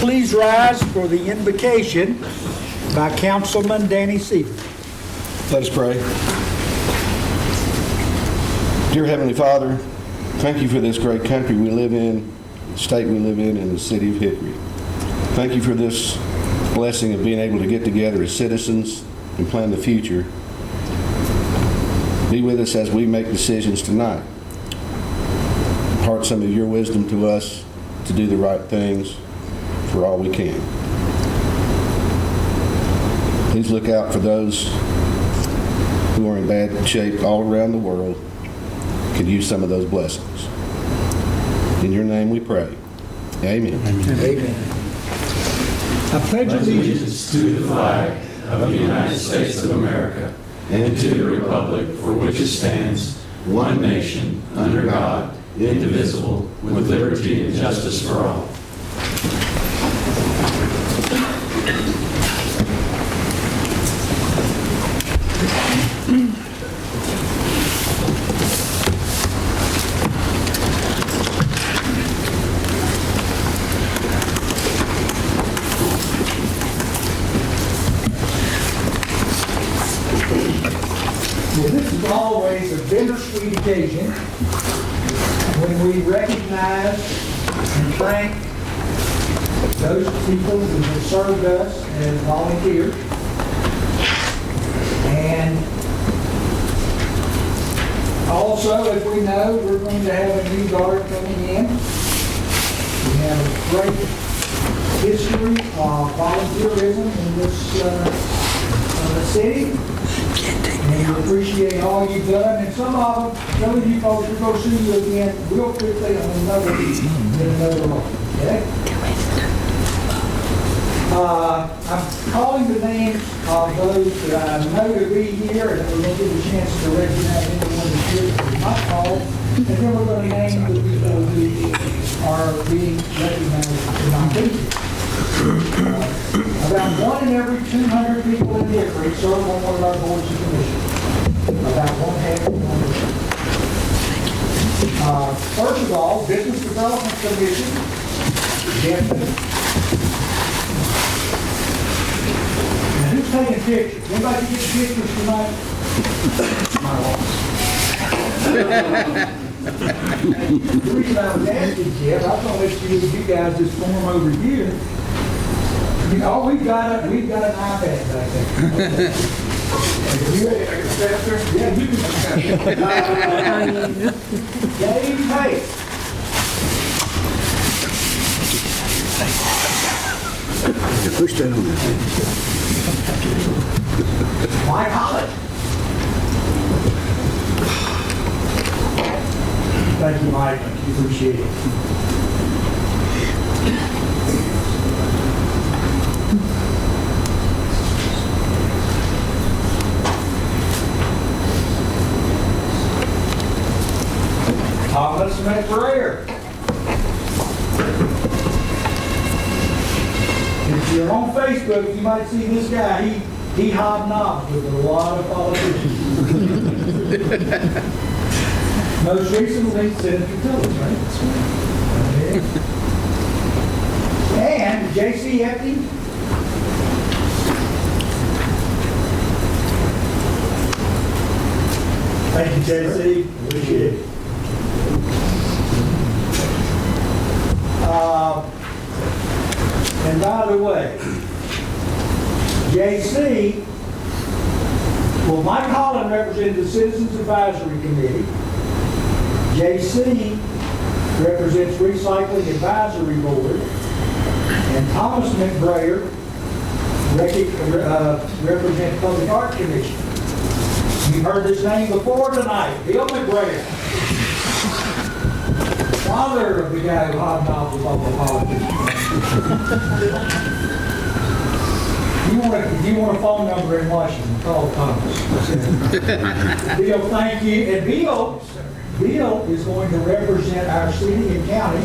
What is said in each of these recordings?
Please rise for the invocation by Councilman Danny Seaver. Let us pray. Dear Heavenly Father, thank you for this great country we live in, the state we live in, and the city of Hickory. Thank you for this blessing of being able to get together as citizens and plan the future. Be with us as we make decisions tonight. Impart some of your wisdom to us to do the right things for all we can. Please look out for those who are in bad shape all around the world, could use some of those blessings. In your name we pray. Amen. Amen. I pledge allegiance to the flag of the United States of America and to the republic for which it stands, one nation, under God, indivisible, with liberty and justice for all. Well, this is always a bittersweet occasion when we recognize and thank those people who have served us as volunteers. And also, as we know, we're going to have a new guard coming in. We have a great history of volunteerism in this city. And we appreciate all you've done. And some of you folks, we're going to see you again real quickly in another role. Okay? I'm calling the names of those that I know to be here, and then we're going to give a chance to recognize anyone that's here that we might call. And then we're going to name the people who are being recognized tonight. About 1 in every 200 people in Hickory serve on one of our boards and commissions. About 1/2 of them. First of all, Business Development Commission. Deputy. Now, who's taking pictures? Anybody get pictures tonight? My wife. The reason I was asking, Jeff, I thought you guys just form over here. You know, we've got an iPad back there. You ready? I can step there? Yeah, you can. Dave Hay. Push that on there. Mike Holland. Thank you, Mike. Appreciate it. Thomas McBrayer. If you're on Facebook, you might see this guy. He hobnobs with a lot of politicians. Most recently, Senator Tillers, right? And J.C. Epting. Thank you, J.C. Appreciate it. And by the way, J.C. Well, Mike Holland represented the Citizens Advisory Committee. J.C. represents Recycling Advisory Board. And Thomas McBrayer represents Public Art Commission. You've heard this name before tonight, Bill McBrayer. Father of the guy who hobnobs with all the politicians. If you want a phone number in Washington, call Thomas. Bill, thank you. And Bill is going to represent our city and county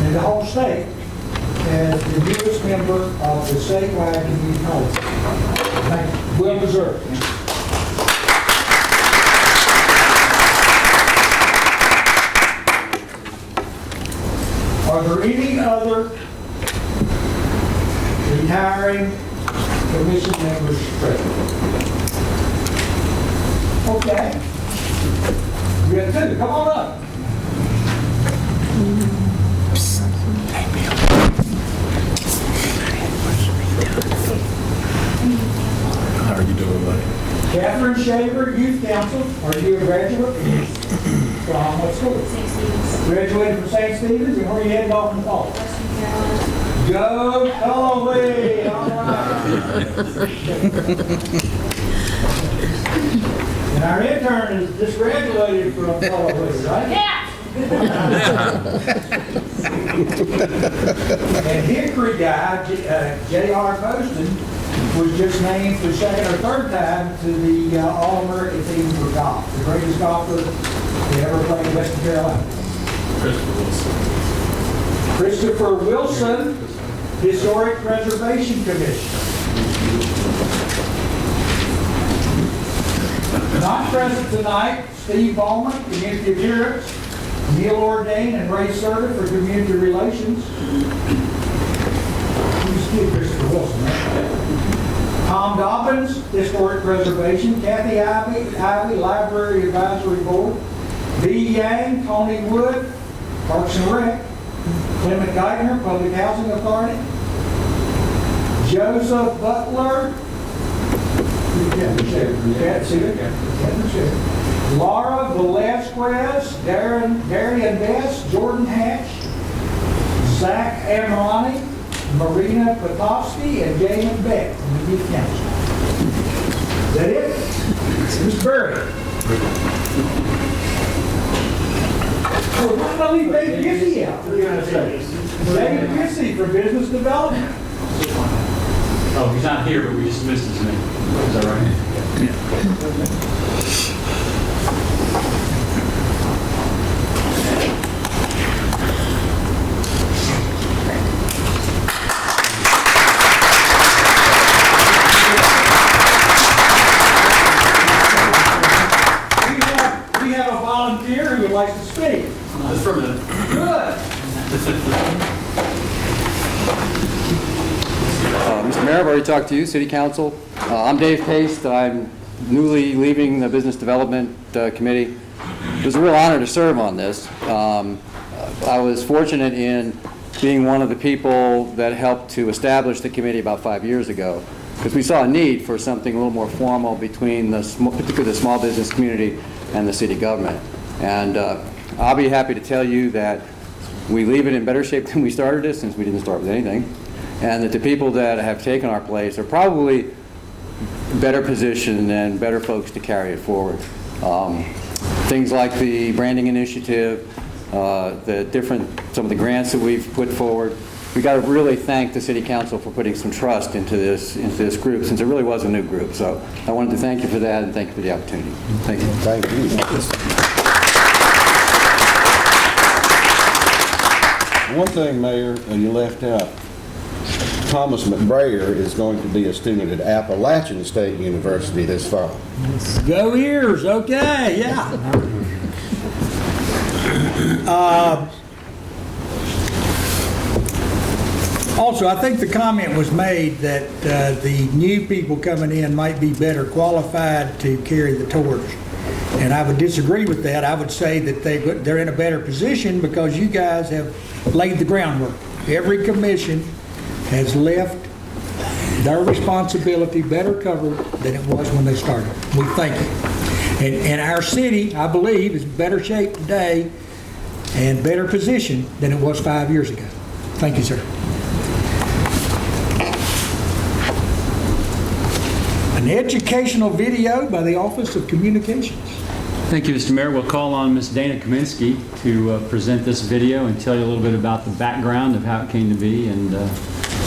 and the whole state as the newest member of the statewide community college. Thank you. Well deserved. Are there any other retiring commission members present? Okay. We got two. Come on up. How are you doing, buddy? Catherine Shaver, Youth Council. Are you a graduate? From what school? St. Stephen's, Graduated from St. Stephen's, and where are you heading off in the fall? Western Carolina. Go Colorway! All right. And our intern is just graduated from Colorway, right? Yeah! And Hickory guy, J.R. Poston, was just named for second or third time to the All-American team for golf, the greatest golfer to ever play in Western Carolina. Christopher Wilson, Historic Preservation Commission. Not present tonight, Steve Ballman, Community Appearance, Neil Ordain and Ray Serta for Community Relations. Who's Steve Christopher Wilson, right? Tom Dobbins, Historic Preservation, Kathy Ivy, Library Advisory Board, B. Yang, Tony Wood, Parks and Rec, Clement Geithner, Public Housing Authority, Joseph Butler, Laura Velazquez, Darian Bess, Jordan Hatch, Zach Amarani, Marina Potofsky, and Jamin Beck from the Youth Council. Is that it? Who's Barry? Well, why don't I leave Dave Gissy out? Dave Gissy for Business Development. Oh, he's not here, but we just missed his name. Is that right? We have a volunteer who would like to speak. Just for a minute. Good. Mr. Mayor, I've already talked to you, City Council. I'm Dave Paste. I'm newly leaving the Business Development Committee. It was a real honor to serve on this. I was fortunate in being one of the people that helped to establish the committee about 5 years ago, because we saw a need for something a little more formal between particularly the small business community and the city government. And I'll be happy to tell you that we leave it in better shape than we started it, since we didn't start with anything, and that the people that have taken our place are probably better positioned and better folks to carry it forward. Things like the branding initiative, some of the grants that we've put forward. We got to really thank the City Council for putting some trust into this group, since it really was a new group. So I wanted to thank you for that, and thank you for the opportunity. Thank you. Thank you. One thing, Mayor, you left out. Thomas McBrayer is going to be a student at Appalachian State University this fall. Go Ears, okay, yeah. Also, I think the comment was made that the new people coming in might be better qualified to carry the torch. And I would disagree with that. I would say that they're in a better position because you guys have laid the groundwork. Every commission has left their responsibility better covered than it was when they started. We thank you. And our city, I believe, is in better shape today and better positioned than it was 5 years ago. Thank you, sir. An educational video by the Office of Communications. Thank you, Mr. Mayor. We'll call on Ms. Dana Kaminsky to present this video and tell you a little bit about the background of how it came to be and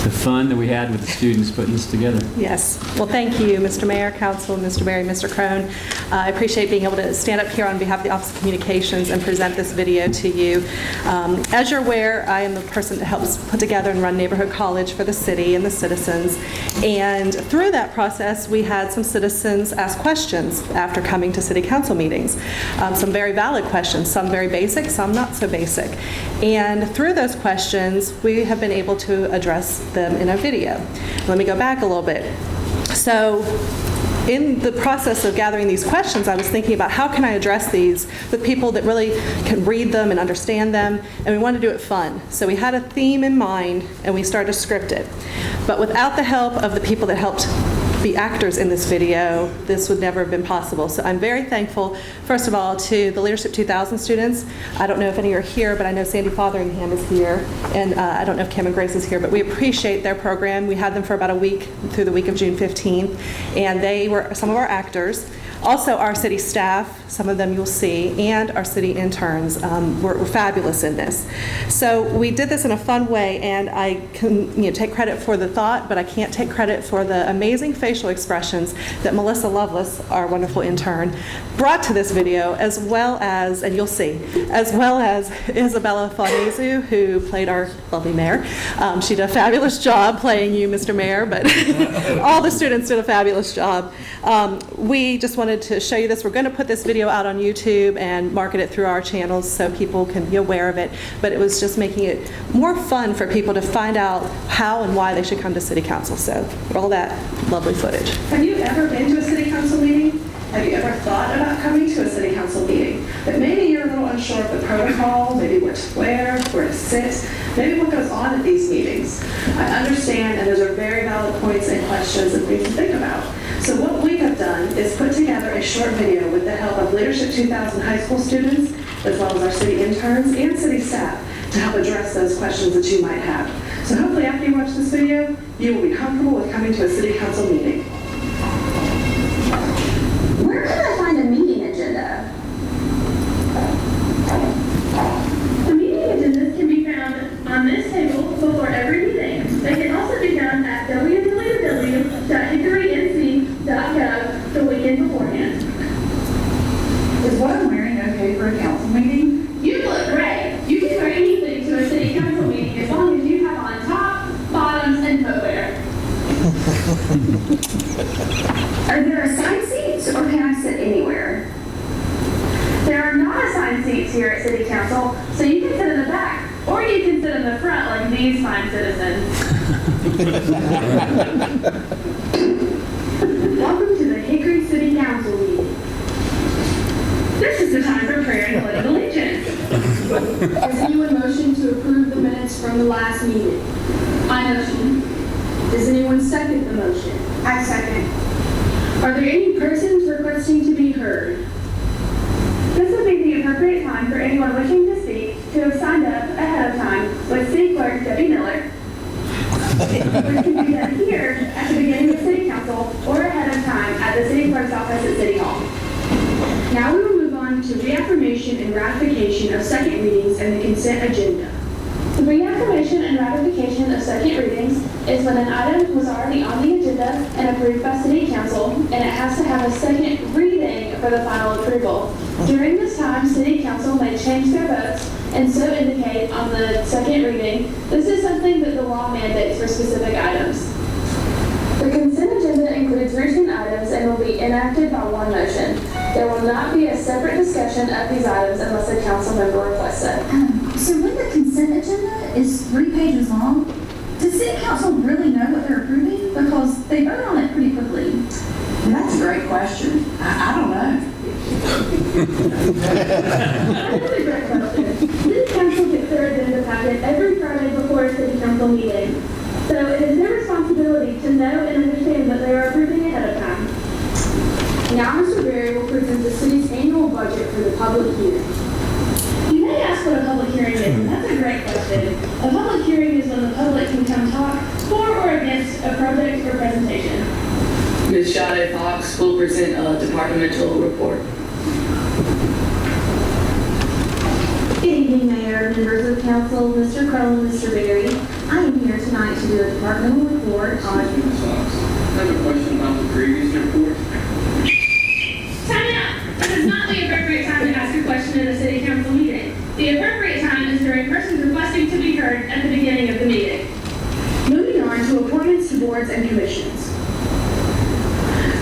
the fun that we had with the students putting this together. Yes. Well, thank you, Mr. Mayor, Council, Mr. Berry, Mr. Crone. I appreciate being able to stand up here on behalf of the Office of Communications and present this video to you. As you're aware, I am the person that helps put together and run Neighborhood College for the city and the citizens. And through that process, we had some citizens ask questions after coming to city council meetings. Some very valid questions, some very basic, some not so basic. And through those questions, we have been able to address them in a video. Let me go back a little bit. So in the process of gathering these questions, I was thinking about how can I address these with people that really can read them and understand them, and we wanted to do it fun. So we had a theme in mind, and we started to script it. But without the help of the people that helped be actors in this video, this would never have been possible. So I'm very thankful, first of all, to the Leadership 2000 students. I don't know if any are here, but I know Sandy Fotheringham is here, and I don't know if Kim and Grace is here, but we appreciate their program. We had them for about a week, through the week of June 15th, and they were some of our actors. Also, our city staff, some of them you'll see, and our city interns were fabulous in this. So we did this in a fun way, and I can take credit for the thought, but I can't take credit for the amazing facial expressions that Melissa Lovelace, our wonderful intern, brought to this video, as well as, and you'll see, as well as Isabella Fonezu, who played our lovely mayor. She did a fabulous job playing you, Mr. Mayor, but all the students did a fabulous job. We just wanted to show you this. We're going to put this video out on YouTube and market it through our channels so people can be aware of it, but it was just making it more fun for people to find out how and why they should come to City Council. So roll that lovely footage. Have you ever been to a City Council meeting? Have you ever thought about coming to a City Council meeting? But maybe you're a little unsure of the protocol, maybe what to wear, where to sit, maybe what goes on at these meetings. I understand, and those are very valid points and questions and things to think about. So what we have done is put together a short video with the help of Leadership 2000 high school students, as well as our city interns and city staff, to help address those questions that you might have. So hopefully after you watch this video, you will be comfortable with coming to a City Council meeting. Where can I find a meeting agenda? The meeting agendas can be found on this table before every meeting. They can also be found at www.hickorync.gov the weekend beforehand. Is what I'm wearing okay for a council meeting? You look great. You can wear anything to a city council meeting as long as you have on top, bottoms, and footwear. Are there assigned seats or can I sit anywhere? There are not assigned seats here at City Council, so you can sit in the back, or you can sit in the front like these fine citizens. Welcome to the Hickory City Council meeting. This is the time for prayer and pledge of allegiance. Is anyone motion to approve the minutes from the last meeting? I motion. Does anyone second the motion? I second. Are there any persons requesting to be heard? This would be the appropriate time for anyone wishing to speak to have signed up ahead of time with City Clerk Debbie Miller. We can do that here at the beginning of City Council or ahead of time at the City Clerk's office at City Hall. Now we will move on to reaffirmation and ratification of second readings and the consent agenda. The reaffirmation and ratification of second readings is when an item was already on the agenda and approved by City Council, and it has to have a second reading for the final approval. During this time, City Council may change their votes and so indicate on the second reading. This is something that the law mandates for specific items. The consent agenda includes routine items and will be enacted by one motion. There will not be a separate discussion of these items unless a council member requests it. So when the consent agenda is 3 pages long, does City Council really know what they're approving? Because they vote on it pretty quickly. That's a great question. I don't know. That's a great question. City Council gets their agenda packet every Friday before a City Council meeting. So it is their responsibility to know and understand that they are approving ahead of time. Now Mr. Berry will present the city's annual budget for the public hearing. You may ask what a public hearing is, and that's a great question. A public hearing is when the public can come talk for or against a project or presentation. Ms. Sade Fox will present a departmental report. Good evening, Mayor, members of council, Mr. Crone, Mr. Berry. I am here tonight to do a departmental report on... I have a question about the previous report. Time out! This is not the appropriate time to ask a question in a city council meeting. The appropriate time is during persons requesting to be heard at the beginning of the meeting. Moving on to appointments to boards and commissions.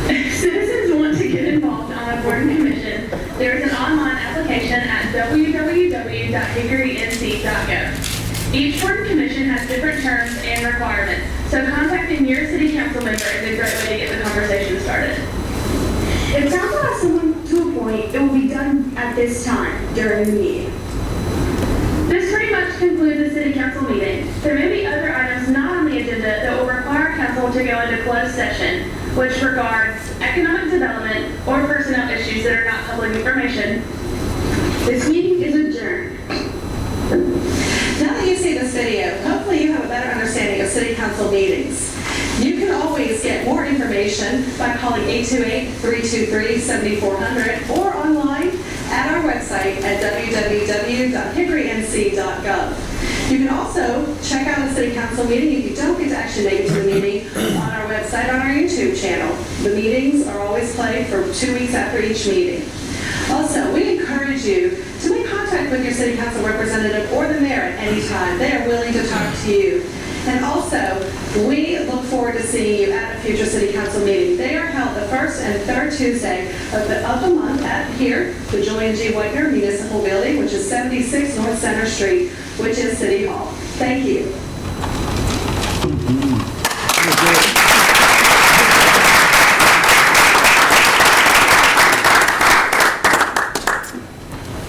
If citizens want to get involved on a board and commission, there is an online application at www.hickorync.gov. Each board and commission has different terms and requirements, so contacting your city council member is a great way to get the conversation started. If council has someone to appoint, it will be done at this time during the meeting. This pretty much concludes the city council meeting. There may be other items not on the agenda that will require council to go into closed session, which regards economic development or personnel issues that are not public information. This meeting is adjourned. Now that you see this video, hopefully you have a better understanding of city council meetings. You can always get more information by calling 828-323-7400 or online at our website at www.hickorync.gov. You can also check out a city council meeting if you don't get to actually make it to the meeting on our website on our YouTube channel. The meetings are always played for 2 weeks after each meeting. Also, we encourage you to make contact with your city council representative or the mayor at any time. They are willing to talk to you. And also, we look forward to seeing you at a future city council meeting. They are held the first and third Tuesday of the month at here, the Julian G. Whitener Municipal Building, which is 76 North Center Street, which is City Hall. Thank you.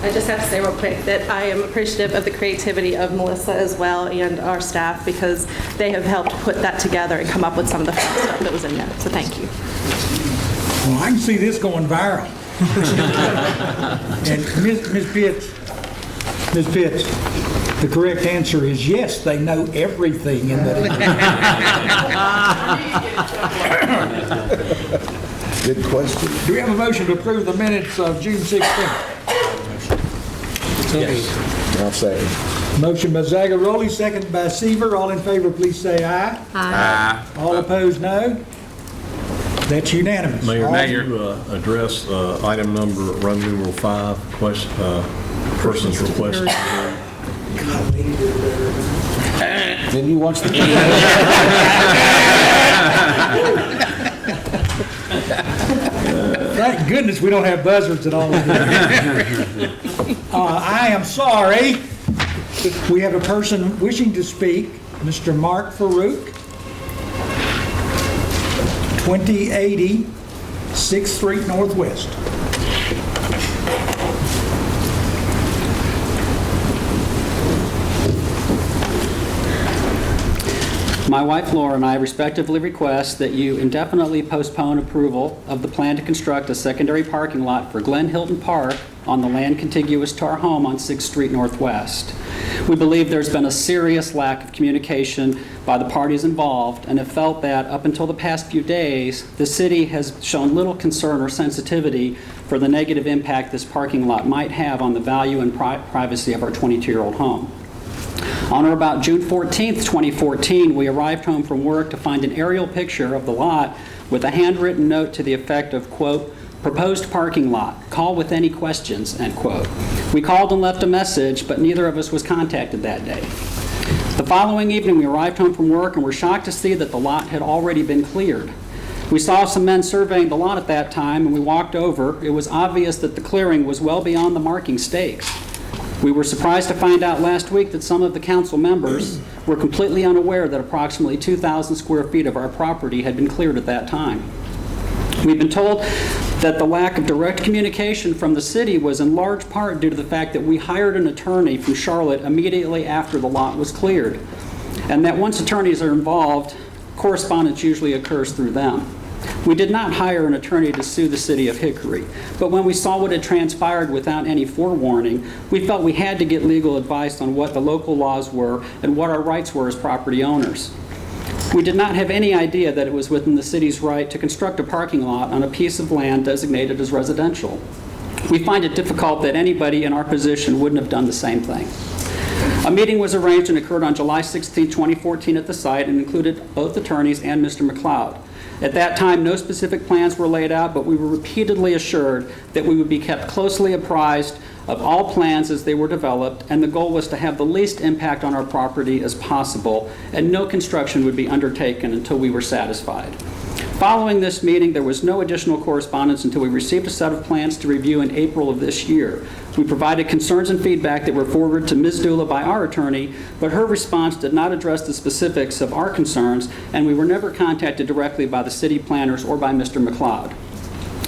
I just have to say real quick that I am appreciative of the creativity of Melissa as well and our staff, because they have helped put that together and come up with some of the fun stuff that was in there. So thank you. Well, I can see this going viral. And Ms. Pitts, the correct answer is yes, they know everything in that. Good question. Do we have a motion to approve the minutes of June 16th? Yes. I'll say. Motion by Zagaroli, second by Seaver. All in favor, please say aye. Aye. All opposed, no. That's unanimous. Mayor, All- may you address item number, run numeral 5, question, persons requested. Then you watch the Thank goodness we don't have buzzards at all. I am sorry. We have a person wishing to speak, Mr. Mark Farouk, 2080 6th Street Northwest. My wife Laura and I respectively request that you indefinitely postpone approval of the plan to construct a secondary parking lot for Glen Hilton Park on the land contiguous to our home on 6th Street Northwest. We believe there's been a serious lack of communication by the parties involved and have felt that up until the past few days, the city has shown little concern or sensitivity for the negative impact this parking lot might have on the value and privacy of our 22-year-old home. On or about June 14th, 2014, we arrived home from work to find an aerial picture of the lot with a handwritten note to the effect of, quote, "Proposed parking lot. Call with any questions," end quote. We called and left a message, but neither of us was contacted that day. The following evening, we arrived home from work and were shocked to see that the lot had already been cleared. We saw some men surveying the lot at that time, and we walked over. It was obvious that the clearing was well beyond the marking stakes. We were surprised to find out last week that some of the council members were completely unaware that approximately 2,000 square feet of our property had been cleared at that time. We've been told that the lack of direct communication from the city was in large part due to the fact that we hired an attorney from Charlotte immediately after the lot was cleared, and that once attorneys are involved, correspondence usually occurs through them. We did not hire an attorney to sue the city of Hickory, but when we saw what had transpired without any forewarning, we felt we had to get legal advice on what the local laws were and what our rights were as property owners. We did not have any idea that it was within the city's right to construct a parking lot on a piece of land designated as residential. We find it difficult that anybody in our position wouldn't have done the same thing. A meeting was arranged and occurred on July 16, 2014 at the site and included both attorneys and Mr. McLeod. At that time, no specific plans were laid out, but we were repeatedly assured that we would be kept closely apprised of all plans as they were developed, and the goal was to have the least impact on our property as possible, and no construction would be undertaken until we were satisfied. Following this meeting, there was no additional correspondence until we received a set of plans to review in April of this year. We provided concerns and feedback that were forwarded to Ms. Dula by our attorney, but her response did not address the specifics of our concerns, and we were never contacted directly by the city planners or by Mr. McLeod.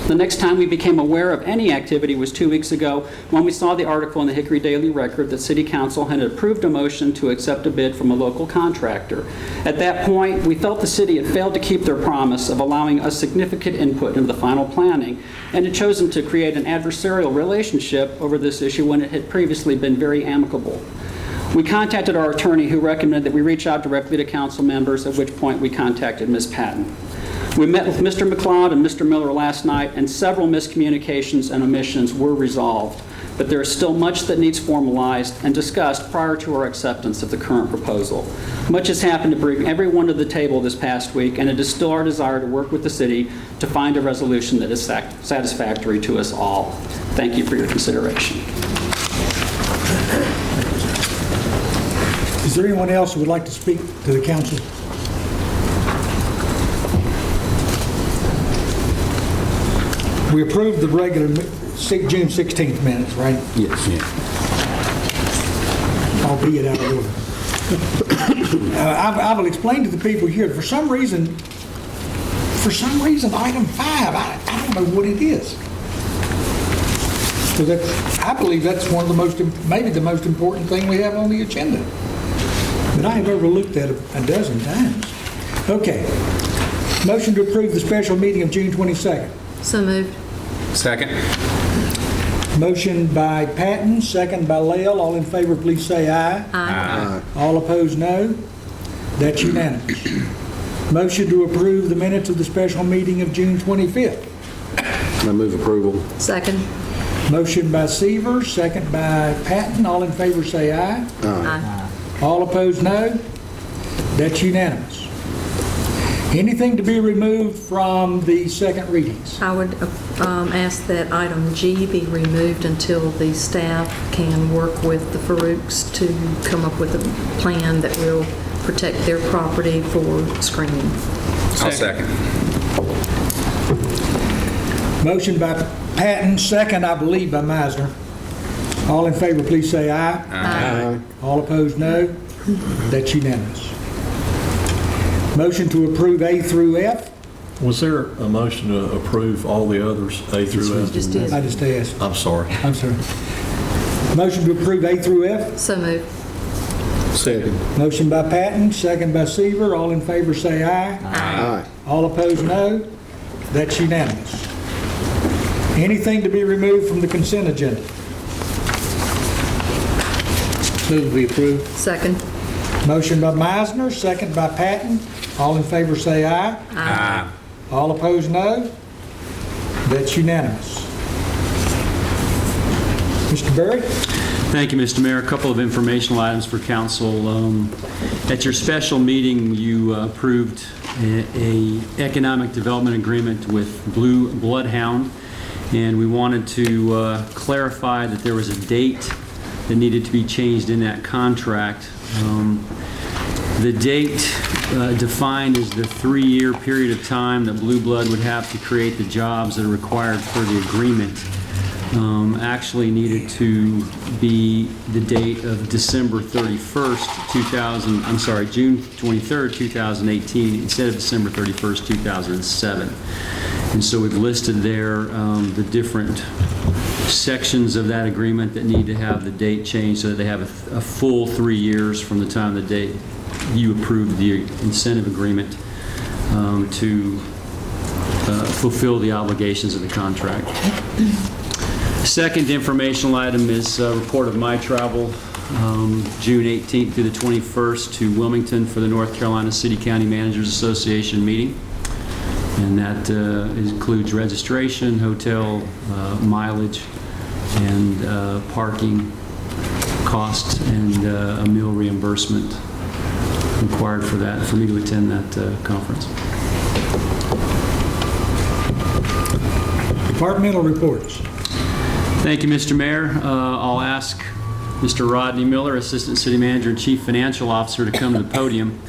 The next time we became aware of any activity was 2 weeks ago when we saw the article in the Hickory Daily Record that City Council had approved a motion to accept a bid from a local contractor. At that point, we felt the city had failed to keep their promise of allowing us significant input into the final planning and had chosen to create an adversarial relationship over this issue when it had previously been very amicable. We contacted our attorney, who recommended that we reach out directly to council members, at which point we contacted Ms. Patton. We met with Mr. McLeod and Mr. Miller last night, and several miscommunications and omissions were resolved, but there is still much that needs formalized and discussed prior to our acceptance of the current proposal. Much has happened to bring everyone to the table this past week, and it is still our desire to work with the city to find a resolution that is satisfactory to us all. Thank you for your consideration. Is there anyone else who would like to speak to the council? We approved the regular June 16th minutes, right? Yes. Albeit out of order. I will explain to the people here, for some reason, item 5, I don't know what it is. Because I believe that's one of the maybe the most important thing we have on the agenda. But I have overlooked that a dozen times. Okay. Motion to approve the special meeting of June 22nd. So moved. Second. Motion by Patton, second by Lael. All in favor, please say aye. Aye. All opposed, no. That's unanimous. Motion to approve the minutes of the special meeting of June 25th. I move approval. Second. Motion by Seaver, second by Patton. All in favor, say aye. Aye. All opposed, no. That's unanimous. Anything to be removed from the second readings? I would ask that item G be removed until the staff can work with the Farouks to come up with a plan that will protect their property for screening. I'll second. Motion by Patton, second, I believe, by Meisner. All in favor, please say aye. Aye. All opposed, no. That's unanimous. Motion to approve A through F. Was there a motion to approve all the others, A through F? Just did. I just asked. I'm sorry. I'm sorry. Motion to approve A through F. So moved. Second. Motion by Patton, second by Seaver. All in favor say aye. Aye. All opposed, no. That's unanimous. Anything to be removed from the consent agenda? Move to be approved. Second. Motion by Meisner, second by Patton. All in favor say aye. Aye. All opposed, no. That's unanimous. Mr. Berry? Thank you, Mr. Mayor. A couple of informational items for council. At your special meeting, you approved a economic development agreement with Blue Bloodhound, and we wanted to clarify that there was a date that needed to be changed in that contract. The date defined as the 3-year period of time that Blue Blood would have to create the jobs that are required for the agreement actually needed to be the date of December 31st, June 23rd, 2018, instead of December 31st, 2007. And so we've listed there the different sections of that agreement that need to have the date changed so that they have a full 3 years from the time the date you approved the incentive agreement to fulfill the obligations of the contract. Second informational item is a report of my travel June 18th through the 21st to Wilmington for the North Carolina City County Managers Association meeting. And that includes registration, hotel, mileage, and parking cost and a meal reimbursement required for that, for me to attend that conference. Departmental reports. Thank you, Mr. Mayor. I'll ask Mr. Rodney Miller, Assistant City Manager and Chief Financial Officer, to come to the podium.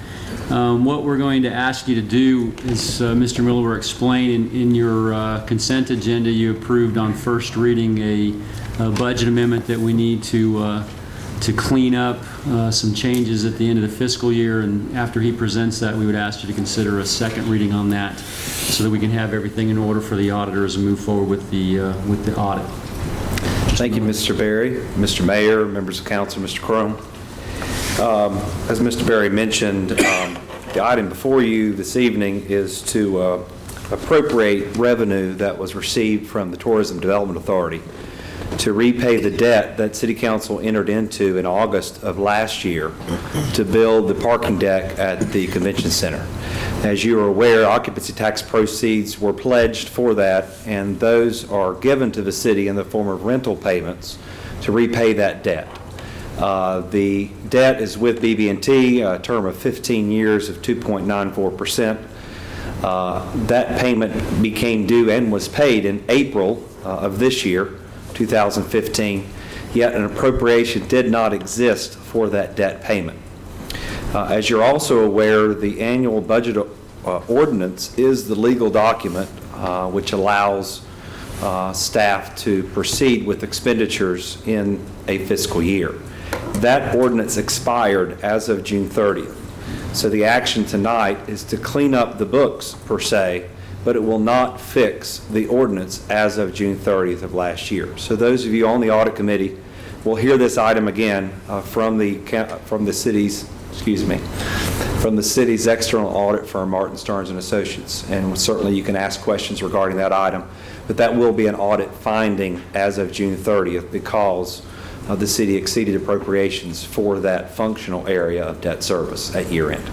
What we're going to ask you to do is, Mr. Miller will explain in your consent agenda, you approved on first reading a budget amendment that we need to clean up some changes at the end of the fiscal year, and after he presents that, we would ask you to consider a second reading on that so that we can have everything in order for the auditors and move forward with the audit. Thank you, Mr. Berry, Mr. Mayor, members of council, Mr. Crone. As Mr. Berry mentioned, the item before you this evening is to appropriate revenue that was received from the Tourism Development Authority to repay the debt that City Council entered into in August of last year to build the parking deck at the Convention Center. As you are aware, occupancy tax proceeds were pledged for that, and those are given to the city in the form of rental payments to repay that debt. The debt is with BB&T, a term of 15 years of 2.94%. That payment became due and was paid in April of this year, 2015, yet an appropriation did not exist for that debt payment. As you're also aware, the annual budget ordinance is the legal document which allows staff to proceed with expenditures in a fiscal year. That ordinance expired as of June 30th. So the action tonight is to clean up the books per se, but it will not fix the ordinance as of June 30th of last year. So those of you on the audit committee will hear this item again from the city's external audit firm, Martin Stearns and Associates. And certainly you can ask questions regarding that item, but that will be an audit finding as of June 30th because the city exceeded appropriations for that functional area of debt service at year end.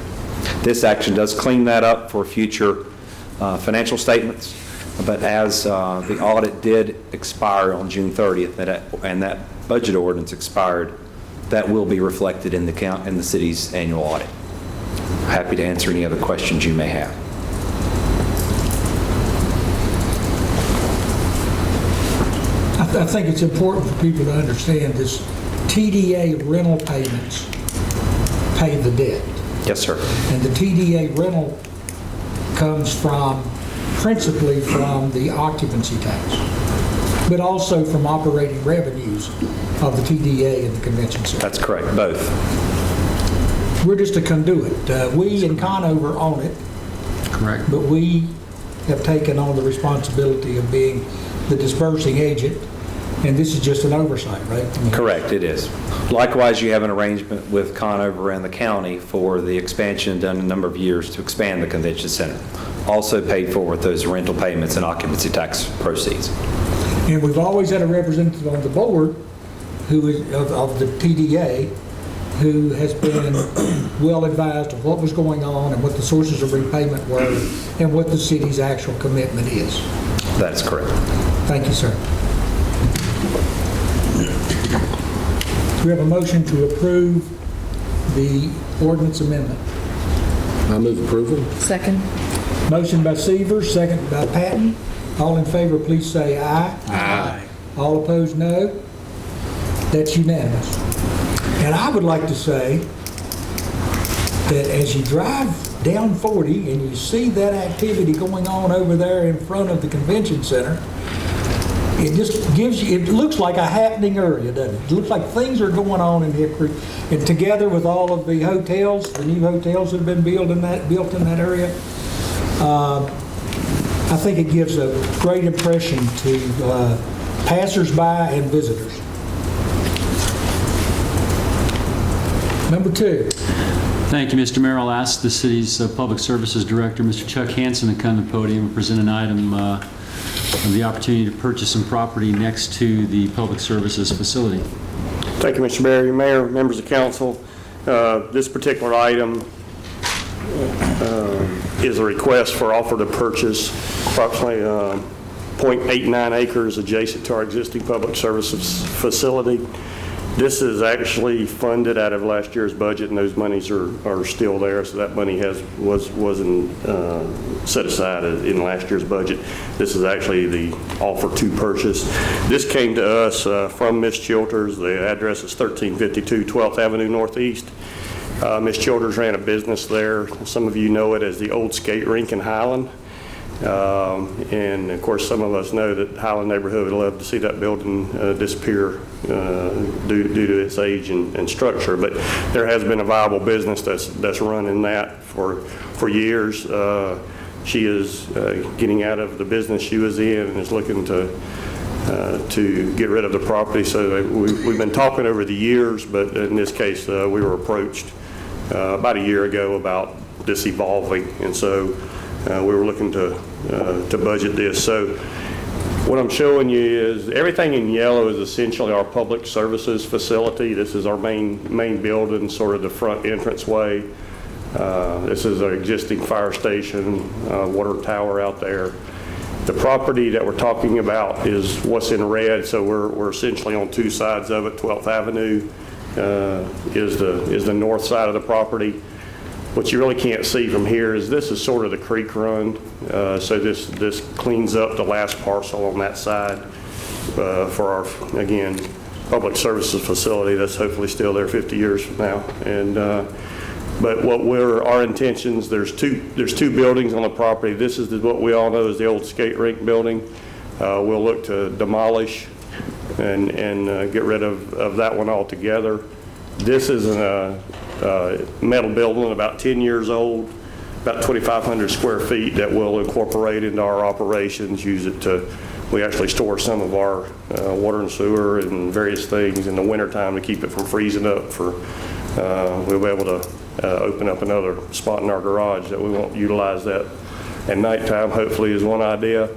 This action does clean that up for future financial statements, but as the audit did expire on June 30th and that budget ordinance expired, that will be reflected in the city's annual audit. Happy to answer any other questions you may have. I think it's important for people to understand this TDA rental payments pay the debt. Yes, sir. And the TDA rental comes principally from the occupancy tax, but also from operating revenues of the TDA and the convention center. That's correct, both. We're just a conduit. We in Conover own it. Correct. But we have taken on the responsibility of being the dispersing agent, and this is just an oversight, right? Correct, it is. Likewise, you have an arrangement with Conover and the county for the expansion done in a number of years to expand the convention center. Also paid for with those rental payments and occupancy tax proceeds. And we've always had a representative on the board who is of the TDA who has been well advised of what was going on and what the sources of repayment were and what the city's actual commitment is. That's correct. Thank you, sir. We have a motion to approve the ordinance amendment. I move approval. Second. Motion by Severs, second by Patton. All in favor, please say aye. Aye. All opposed, no. That's unanimous. And I would like to say that as you drive down 40 and you see that activity going on over there in front of the convention center, it just gives you, it looks like a happening area, doesn't it? It looks like things are going on in Hickory. And together with all of the hotels, the new hotels that have been built in that area, I think it gives a great impression to passersby and visitors. Number 2. Thank you, Mr. Mayor. I'll ask the city's Public Services Director, Mr. Chuck Hansen, to come to the podium and present an item of the opportunity to purchase some property next to the Public Services facility. Thank you, Mr. Berry. Mayor, members of council, this particular item is a request for offer to purchase approximately 0.89 acres adjacent to our existing Public Services facility. This is actually funded out of last year's budget, and those monies are still there, so that money wasn't set aside in last year's budget. This is actually the offer to purchase. This came to us from Ms. Chilters. The address is 1352 12th Avenue Northeast. Ms. Chilters ran a business there. Some of you know it as the old skate rink in Highland. And of course, some of us know that Highland neighborhood would love to see that building disappear due to its age and structure. But there has been a viable business that's running that for years. She is getting out of the business she was in and is looking to get rid of the property. So we've been talking over the years, but in this case, we were approached about a year ago about this evolving, and so we were looking to budget this. So what I'm showing you is everything in yellow is essentially our public services facility. This is our main building, sort of the front entranceway. This is our existing fire station, water tower out there. The property that we're talking about is what's in red, so we're essentially on two sides of it. 12th Avenue is the north side of the property. What you really can't see from here is this is sort of the creek run, so this cleans up the last parcel on that side for our, again, public services facility that's hopefully still there 50 years from now. And but our intentions, there's two buildings on the property. This is what we all know is the old skate rink building. We'll look to demolish and get rid of that one altogether. This is a metal building about 10 years old, about 2,500 square feet that we'll incorporate into our operations, use it we actually store some of our water and sewer and various things in the wintertime to keep it from freezing up. We'll be able to open up another spot in our garage that we won't utilize that at nighttime, hopefully, is one idea. A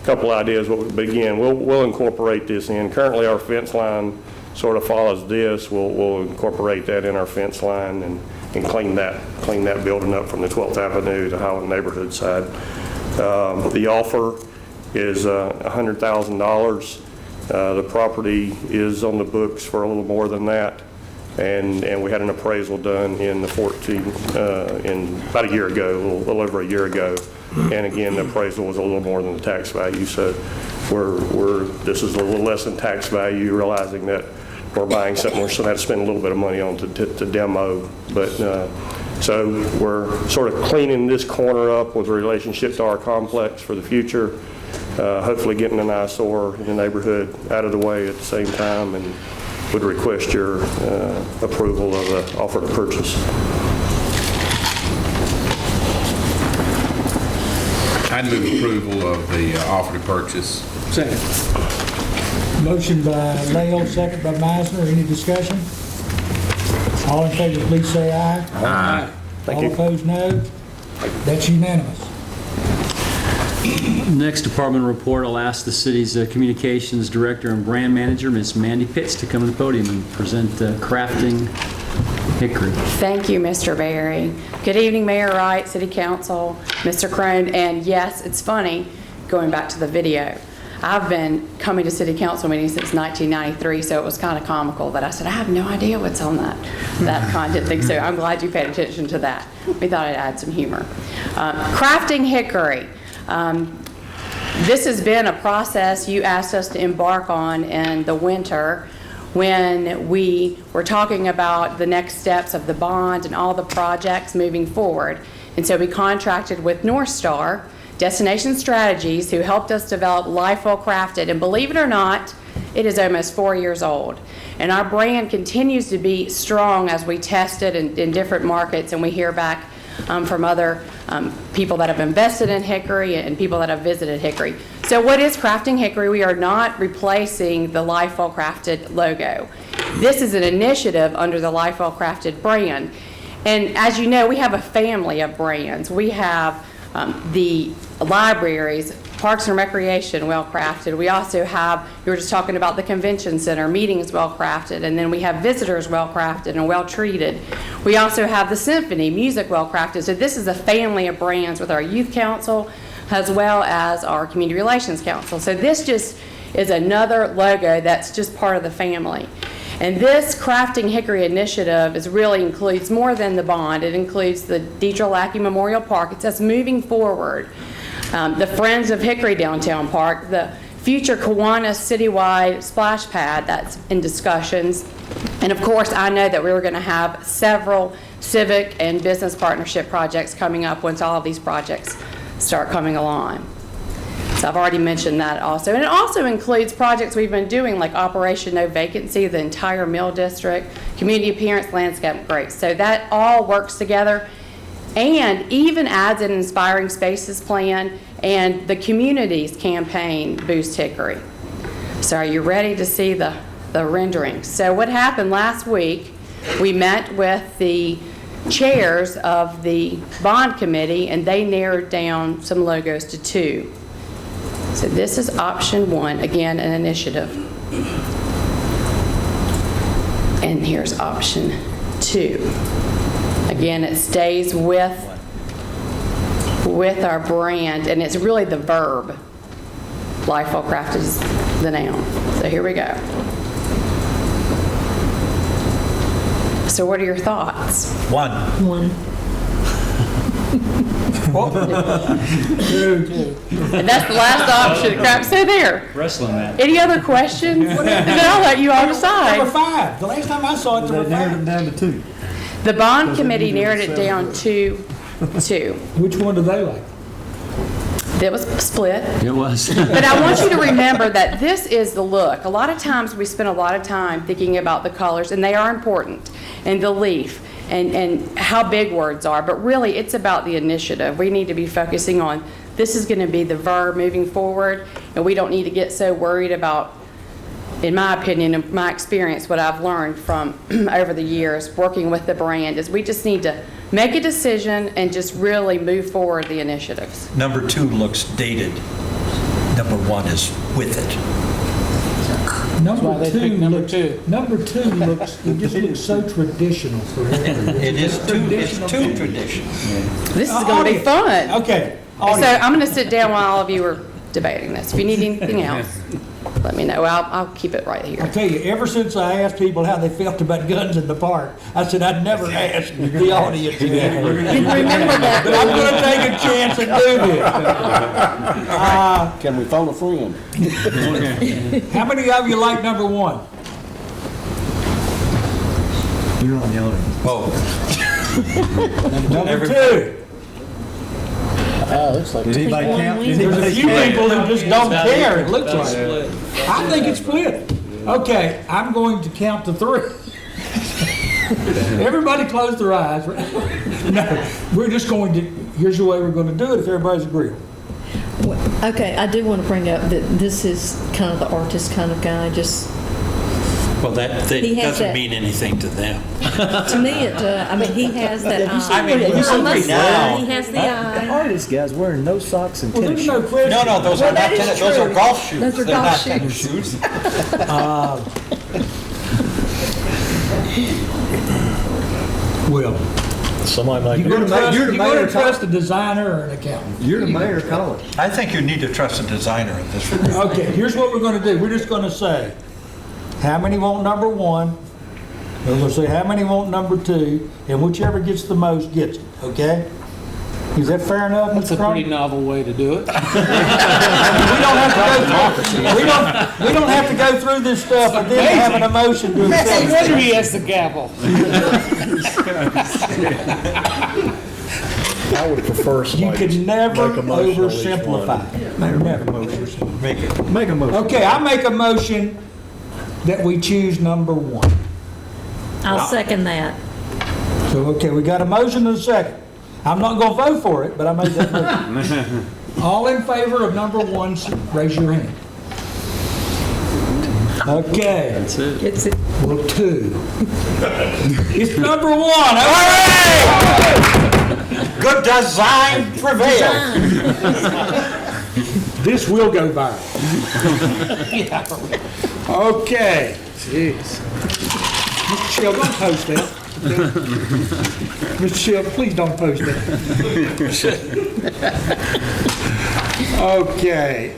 couple ideas, but again, we'll incorporate this in. Currently, our fence line sort of follows this. We'll incorporate that in our fence line and clean that building up from the 12th Avenue to Highland neighborhood side. The offer is $100,000. The property is on the books for a little more than that, and we had an appraisal done in about a year ago, a little over a year ago. And again, the appraisal was a little more than the tax value. So this is a little less than tax value, realizing that we're buying something we're still have to spend a little bit of money on to demo. But so we're sort of cleaning this corner up with a relationship to our complex for the future. Hopefully getting an eyesore in the neighborhood out of the way at the same time, and would request your approval of the offer to purchase. I'd move approval of the offer to purchase. Second. Motion by Lael, second by Meisner. Any discussion? All in favor, please say aye. Aye. All opposed, no. That's unanimous. Next department report, I'll ask the city's communications director and brand manager, Ms. Mandy Pitts, to come to the podium and present Crafting Hickory. Thank you, Mr. Berry. Good evening, Mayor Wright, City Council, Mr. Crone, and yes, it's funny, going back to the video. I've been coming to City Council meetings since 1993, so it was kind of comical that I said, I have no idea what's on that content thing, so I'm glad you paid attention to that. We thought I'd add some humor. Crafting Hickory. This has been a process you asked us to embark on in the winter when we were talking about the next steps of the bond and all the projects moving forward. And so we contracted with North Star Destination Strategies, who helped us develop Life Well Crafted. And believe it or not, it is almost 4 years old. And our brand continues to be strong as we test it in different markets, and we hear back from other people that have invested in Hickory and people that have visited Hickory. So what is Crafting Hickory? We are not replacing the Life Well Crafted logo. This is an initiative under the Life Well Crafted brand. And as you know, we have a family of brands. We have the libraries, Parks and Recreation, Well Crafted. We also have, you were just talking about the Convention Center, Meetings Well Crafted, and then we have Visitors Well Crafted and Well Treated. We also have the Symphony, Music Well Crafted. So this is a family of brands with our Youth Council as well as our Community Relations Council. So this just is another logo that's just part of the family. And this Crafting Hickory initiative includes more than the bond. It includes the Deidre Lackey Memorial Park. It says moving forward. The Friends of Hickory Downtown Park, the future Kiwanis citywide splash pad that's in discussions. And of course, I know that we're going to have several civic and business partnership projects coming up once all of these projects start coming along. So I've already mentioned that also. And it also includes projects we've been doing like Operation No Vacancy, the entire Mill District, Community Appearance, Landscape Breaks. So that all works together and even adds an Inspiring Spaces plan and the Communities campaign Boost Hickory. So are you ready to see the rendering? So what happened last week, we met with the chairs of the bond committee and they narrowed down some logos to 2. So this is option 1, again, an initiative. And here's option 2. Again, it stays with our brand, and it's really the verb. Life Well Crafted is the noun. So here we go. So what are your thoughts? 1. And that's the last option. Crap. So there. Wrestling that. Any other questions? Then I'll let you all decide. Number 5. The last time I saw it, there were 5. narrowed it down to 2. The bond committee narrowed it down to 2. Which one do they like? It was split. It was. But I want you to remember that this is the look. A lot of times we spend a lot of time thinking about the colors, and they are important, and the leaf, and how big words are, but really it's about the initiative. We need to be focusing on this is going to be the verb moving forward, and we don't need to get so worried about, in my opinion, in my experience, what I've learned from over the years working with the brand is we just need to make a decision and just really move forward the initiatives. Number 2 looks dated. Number 1 is with it. Number 2 looks, it just looks so traditional for everyone. It is too traditional. This is going to be fun. Okay. So I'm going to sit down while all of you are debating this. If you need anything else, let me know. I'll keep it right here. I'll tell you, ever since I asked people how they felt about guns in the park, I said I'd never ask the audience that. Remember that. But I'm going to take a chance and do this. Can we phone a friend? How many of you like number 1? You're on the audience. Oh. Number 2. Looks like Did anybody count? There's a few people who just don't care, it looks like. I think it's split. Okay, I'm going to count to 3. Everybody close their eyes. No, we're just going to, here's the way we're going to do it if everybody's agreeable. Okay, I do want to bring up that this is kind of the artist kind of guy, just... Well, that He has doesn't that- mean anything to them. To me, it does. I mean, he has that eye. I mean, I must say, now. he has the The eye. artist guy's wearing no socks and Well, tennis there's no shoes. question. No, those are not tennis, those are golf shoes. Those are They're golf not tennis shoes. Well, Somebody might. you're going You're the to mayor, trust a designer or an accountant? You're the mayor, call it. I think you need to trust a designer in this. Okay, here's what we're going to do. We're just going to say, how many want number 1? We're going to say how many want number 2, and whichever gets the most gets it, okay? Is that fair enough, That's Mr. a Crump? pretty novel way to do it. We don't have to go through this stuff and then have an emotion to accept. No wonder he has the gavel. I would prefer You somebody can never make a motion on each oversimplify. one. Never. Make a motion. Okay, I make a motion that we choose number 1. I'll second that. So, okay, we got a motion and a second. I'm not going to vote for it, but I made that motion. All in favor of number 1, raise your hand. Okay. That's it. It's, Well, 2. It's number 1. Hooray! Good design prevails. This will go viral. Okay. Jeez. Mr. Shell, don't post that. Mr. Shell, please don't post that. Okay.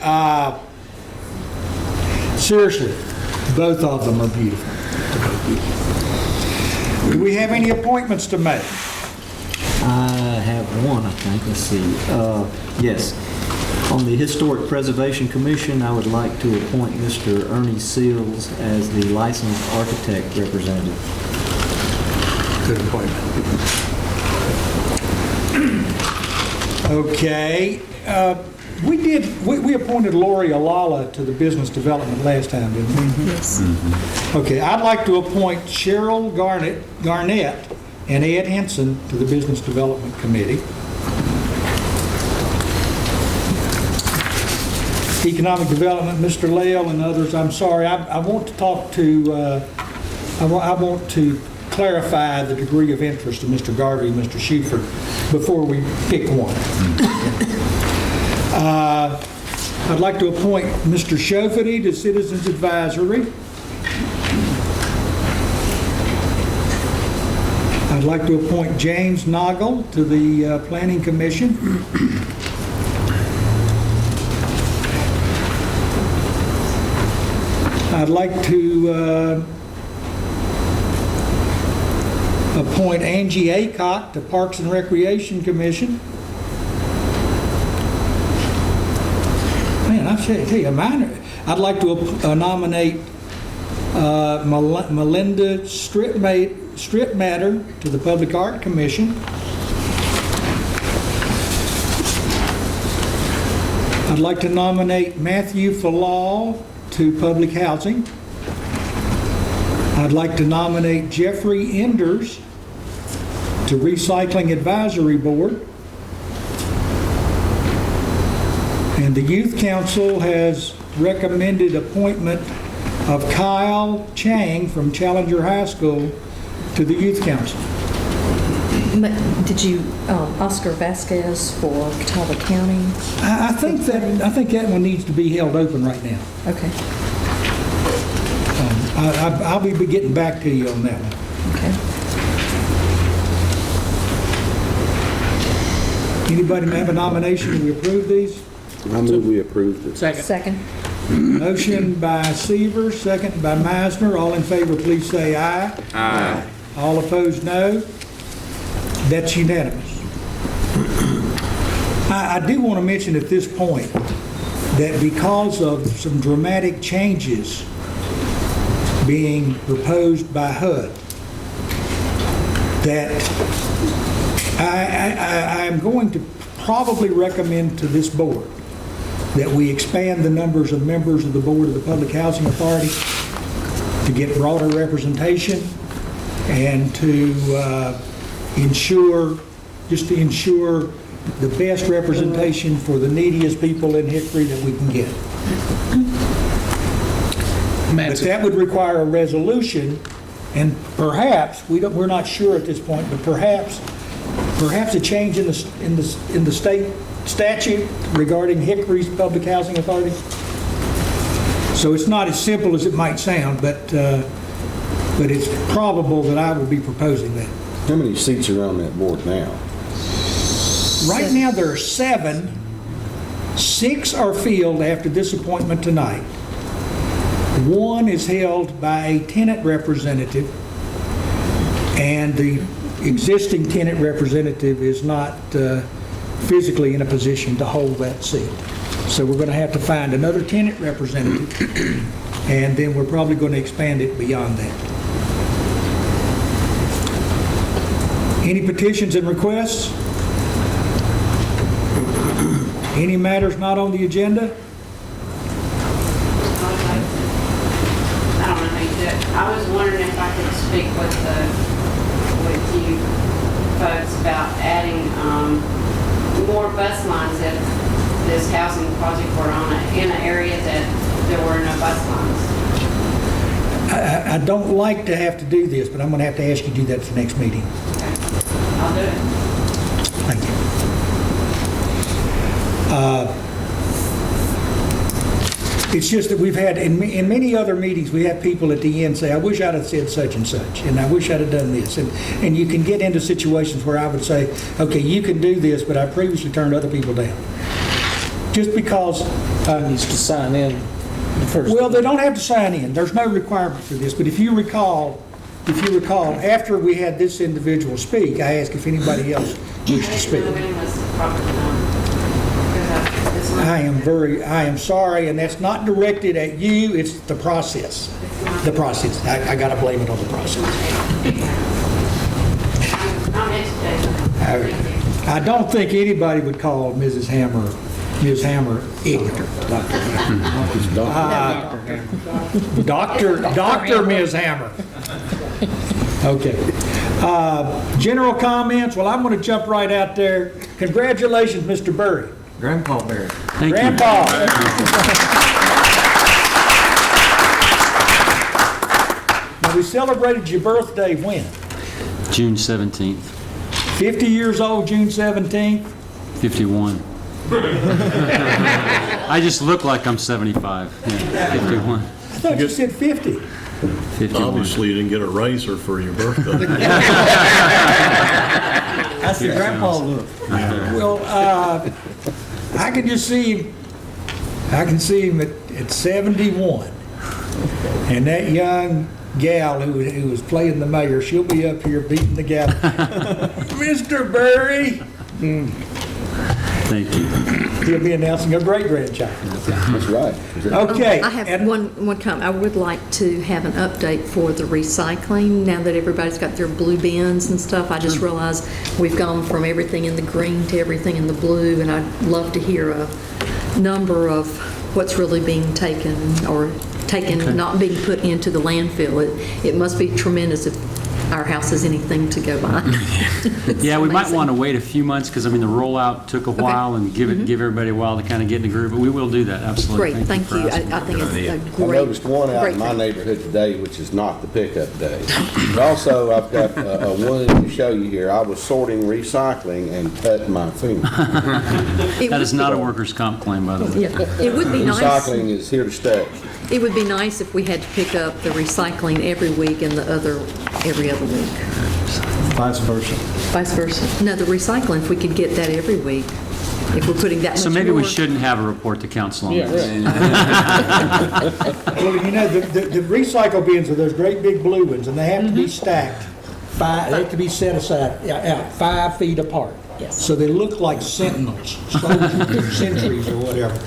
Seriously, both of them are beautiful. Do we have any appointments to make? I have one, I think. Let's see. Yes. On the Historic Preservation Commission, I would like to appoint Mr. Ernie Seals as the licensed architect representative. Good appointment. Okay. We appointed Lori Alala to the Business Development last time, didn't we? Yes. Okay, I'd like to appoint Cheryl Garnett and Ed Henson to the Business Development Committee. Economic Development, Mr. Lael and others, I'm sorry, I want to talk to, I want to clarify the degree of interest of Mr. Garvey and Mr. Schieffer before we pick one. I'd like to appoint Mr. Shofady to Citizens Advisory. I'd like to appoint James Noggle to the Planning Commission. I'd like to appoint Angie Aycock to Parks and Recreation Commission. Man, I tell you, I'd like to nominate Melinda Stripmatter to the Public Art Commission. I'd like to nominate Matthew Falal to Public Housing. I'd like to nominate Jeffrey Enders to Recycling Advisory Board. And the Youth Council has recommended appointment of Kyle Chang from Challenger High School to the Youth Council. Did you, Oscar Vasquez for Catawba County? I think that one needs to be held open right now. Okay. I'll be getting back to you on that one. Okay. Anybody have a nomination? We approve these? I move we approve it. Second. Motion by Seaver, second by Meisner. All in favor, please say aye. Aye. All opposed, no. That's unanimous. I do want to mention at this point that because of some dramatic changes being proposed by HUD, that I am going to probably recommend to this board that we expand the numbers of members of the board of the Public Housing Authority to get broader representation and to ensure the best representation for the neediest people in Hickory that we can get. But that would require a resolution, and perhaps we're not sure at this point, but perhaps a change in the state statute regarding Hickory's Public Housing Authority. So it's not as simple as it might sound, but it's probable that I will be proposing that. How many seats are on that board now? Right now there are 7. 6 are filled after this appointment tonight. 1 is held by a tenant representative, and the existing tenant representative is not physically in a position to hold that seat. So we're going to have to find another tenant representative, and then we're probably going to expand it beyond that. Any petitions and requests? Any matters not on the agenda? I don't know how you do it. I was wondering if I could speak with you folks about adding more bus lines if this housing project were in an area that there were no bus lines. I don't like to have to do this, but I'm going to have to ask you to do that at the next meeting. Okay. I'll do it. Thank you. It's just that we've had, in many other meetings, we have people at the end say, I wish I'd have said such and such, and I wish I'd have done this. And you can get into situations where I would say, okay, you can do this, but I previously turned other people down. Just because... needs to sign in the first. Well, they don't have to sign in. There's no requirement for this. But if you recall, if you recall, after we had this individual speak, I asked if anybody else wished to speak. I am sorry, and that's not directed at you, it's the process. The process. I gotta blame it on the process. I don't think anybody would call Ms. Hammer ignorant. Dr. Ms. Hammer. Okay. General comments, well, I'm going to jump right out there. Congratulations, Mr. Berry. Grandpa Berry. Thank Grandpa. Now, we celebrated your birthday when? June 17th. 50 years old, June 17th? 51. I just look like I'm 75. Yeah, 51. I thought you said 50. 51. Obviously, you didn't get a razor for your birthday. That's the grandpa look. Well, I can just see him. I can see him at 71. And that young gal who was playing the mayor, she'll be up here beating the gavel. Mr. Berry. Thank you. He'll be announcing a great-grandchild. That's right. Okay. I have one comment. I would like to have an update for the recycling. Now that everybody's got their blue bins and stuff, I just realized we've gone from everything in the green to everything in the blue, and I'd love to hear a number of what's really being taken or not being put into the landfill. It must be tremendous if our house is anything to go by. Yeah, we might want to wait a few months because, I mean, the rollout took a while and give everybody a while to kind of get in the groove, but we will do that, absolutely. Great, thank you. I think it's a great. I noticed one out in my thing. neighborhood today, which is not the pickup day. But also, I've got a one to show you here. I was sorting recycling and cut my finger. That is not a workers' comp claim, by the way. Yeah, it would be nice. Recycling is here to stay. It would be nice if we had to pick up the recycling every week and the other every other week. Vice versa. Vice versa. No, the recycling, if we could get that every week, if we're putting that much So maybe more. we shouldn't have a report to council on this. Well, you know, the recycle bins are those great big blue ones, and they have to be stacked. They have to be set aside, out 5 feet apart. Yes. So they look like sentinels, soldiers, sentries or whatever.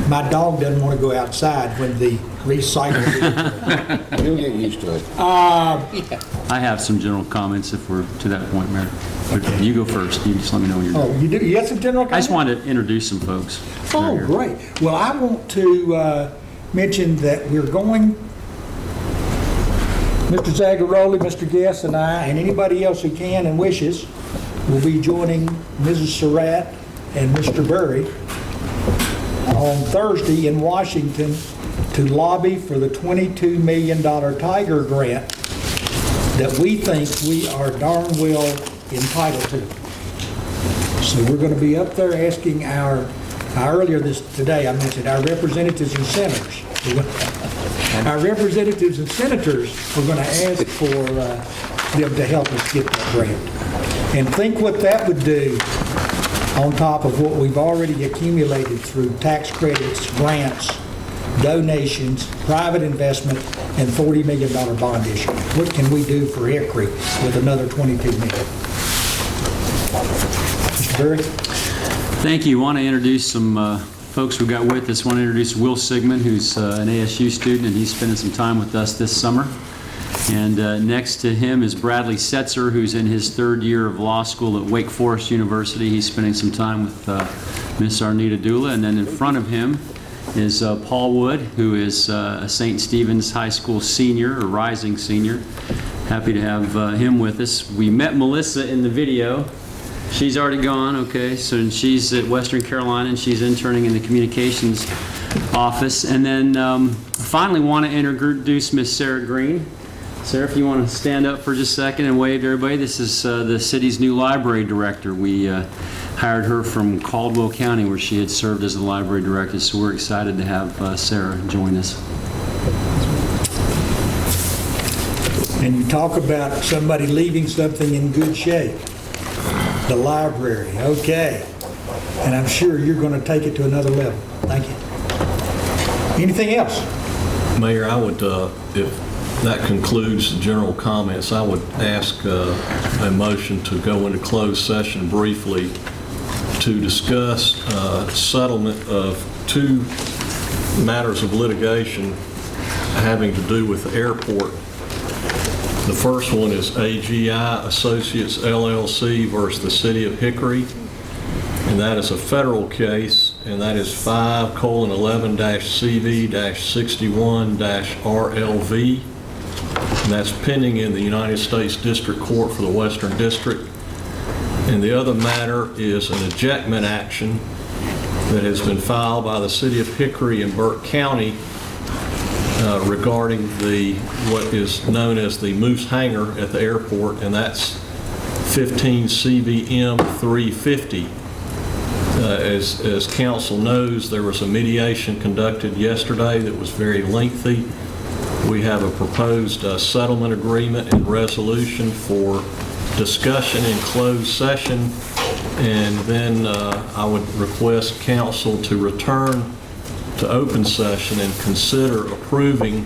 My dog doesn't want to go outside when the recycle bins. You'll get used to it. I have some general comments if we're to that point, Mayor. But you go first. You just let me know when you're Oh, done. you do? You have some general comments? I just wanted to introduce some folks. Oh, great. Well, I want to mention that we're going, Mr. Zagaroli, Mr. Guest, and I, and anybody else who can and wishes, will be joining Mrs. Surratt and Mr. Berry on Thursday in Washington to lobby for the $22 million Tiger grant that we think we are darn well entitled to. So we're going to be up there asking earlier today I mentioned our representatives and senators. Our representatives and senators are going to ask for them to help us get that grant. And think what that would do on top of what we've already accumulated through tax credits, grants, donations, private investment, and $40 million bond issue. What can we do for Hickory with another $22 million? Mr. Berry? Thank you. I want to introduce some folks we got with us. I want to introduce Will Sigmund, who's an ASU student, and he's spending some time with us this summer. And next to him is Bradley Setzer, who's in his third year of law school at Wake Forest University. He's spending some time with Miss Arnita Dula. And then in front of him is Paul Wood, who is a St. Stephen's High School senior, or rising senior. Happy to have him with us. We met Melissa in the video. She's already gone, okay. So she's at Western Carolina, and she's interning in the communications office. And then finally want to introduce Miss Sarah Green. Sarah, if you want to stand up for just a second and wave to everybody. This is the city's new library director. We hired her from Caldwell County, where she had served as the library director, so we're excited to have Sarah join us. And you talk about somebody leaving something in good shape. The library, okay. And I'm sure you're going to take it to another level. Thank you. Anything else? Mayor, I would, if that concludes the general comments. I would ask a motion to go into closed session briefly to discuss settlement of two matters of litigation having to do with the airport. The first one is AGI Associates LLC versus the City of Hickory, and that is a federal case, and that is 5:11-CV-61-RLV, and that's pending in the United States District Court for the Western District. And the other matter is an ejectment action that has been filed by the City of Hickory in Burke County regarding what is known as the Moose Hangar at the airport, and that's 15 CVM 350. As council knows, there was a mediation conducted yesterday that was very lengthy. We have a proposed settlement agreement and resolution for discussion in closed session, and then I would request council to return to open session and consider approving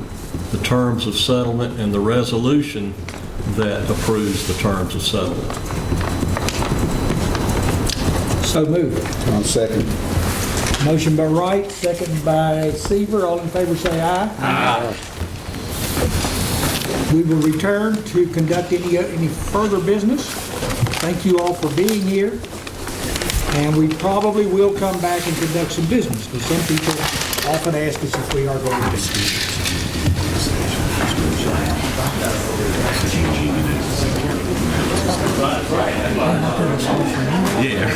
the terms of settlement and the resolution that approves the terms of settlement. So moved. I'll second. Motion by Wright, second by Seaver. All in favor say aye. Aye. We will return to conduct any further business. Thank you all for being here. And we probably will come back and conduct some business, because some people often ask us if we are going to do business. Yeah.